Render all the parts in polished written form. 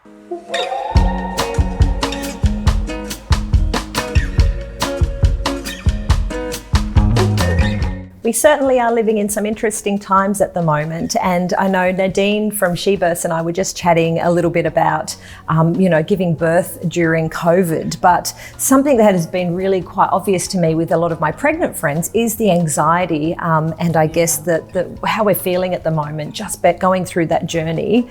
We certainly are living in some interesting times at the moment, and I know Nadine from SheBirths and I were just chatting a little bit about, giving birth during COVID, but something that has been really quite obvious to me with a lot of my pregnant friends is the anxiety, and I guess that how we're feeling at the moment, just going through that journey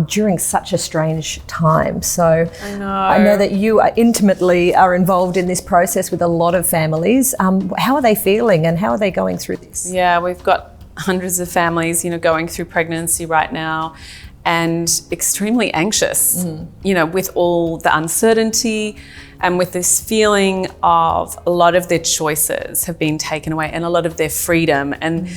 during such a strange time. So I know that you are intimately involved in this process with a lot of families. How are they feeling and how are they going through this? Yeah, we've got hundreds of families, going through pregnancy right now and extremely anxious, with all the uncertainty and with this feeling of a lot of their choices have been taken away and a lot of their freedom. And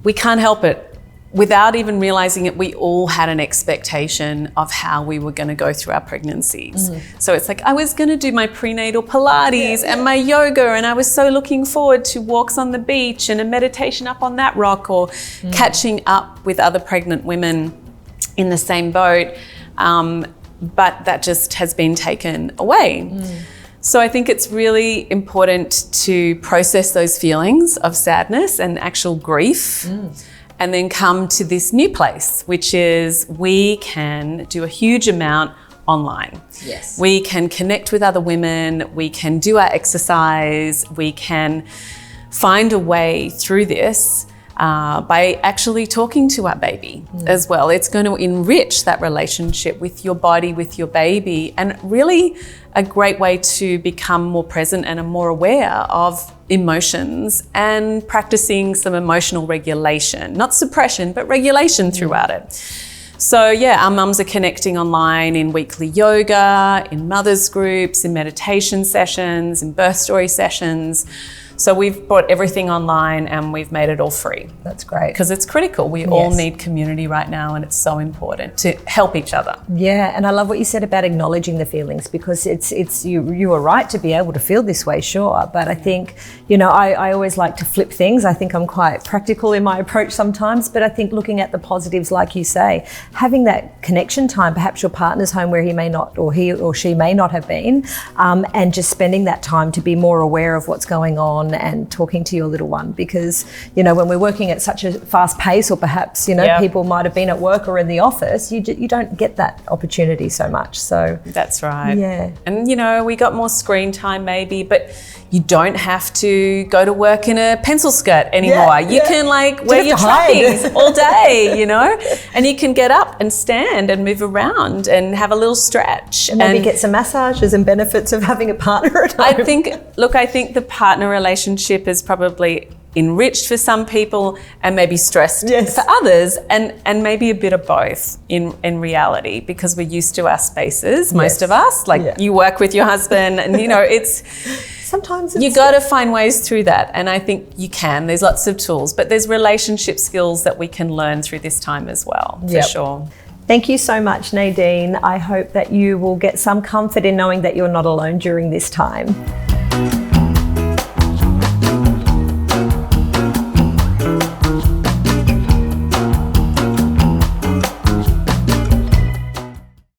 we can't help it. Without even realizing it, we all had an expectation of how we were going to go through our pregnancies. So it's like I was going to do my prenatal Pilates and my yoga, and I was so looking forward to walks on the beach and a meditation up on that rock, or catching up with other pregnant women in the same boat. But that just has been taken away. So I think it's really important to process those feelings of sadness and actual grief. And then come to this new place, which is we can do a huge amount online. Yes. We can connect with other women, we can do our exercise, we can find a way through this by actually talking to our baby as well. It's going to enrich that relationship with your body, with your baby, and really a great way to become more present and more aware of emotions and practicing some emotional regulation, not suppression, but regulation throughout it. So yeah, our mums are connecting online in weekly yoga, in mothers groups, in meditation sessions, in birth story sessions. So we've brought everything online and we've made it all free. That's great. Because it's critical. We all need community right now, and it's so important to help each other. Yeah, and I love what you said about acknowledging the feelings, because it's you are right to be able to feel this way, sure. But I think, I always like to flip things. I think I'm quite practical in my approach sometimes, but I think looking at the positives, like you say, having that connection time, perhaps your partner's home where he may not, or he or she may not have been, and just spending that time to be more aware of what's going on and talking to your little one, because when we're working at such a fast pace, or perhaps people might have been at work or in the office, you don't get that opportunity so much. So that's right. Yeah. And we got more screen time maybe, but you don't have to go to work in a pencil skirt anymore. You can wear your trappies all day, and you can get up and stand and move around and have a little stretch. And maybe get some massages and benefits of having a partner at home. I think the partner relationship is probably enriched for some people and maybe stressed for others, and maybe a bit of both in reality, because we're used to our spaces, most of us. You work with your husband and sometimes you got to find ways through that, and I think you can. There's lots of tools, but there's relationship skills that we can learn through this time as well, for sure. Thank you so much, Nadine. I hope that you will get some comfort in knowing that you're not alone during this time.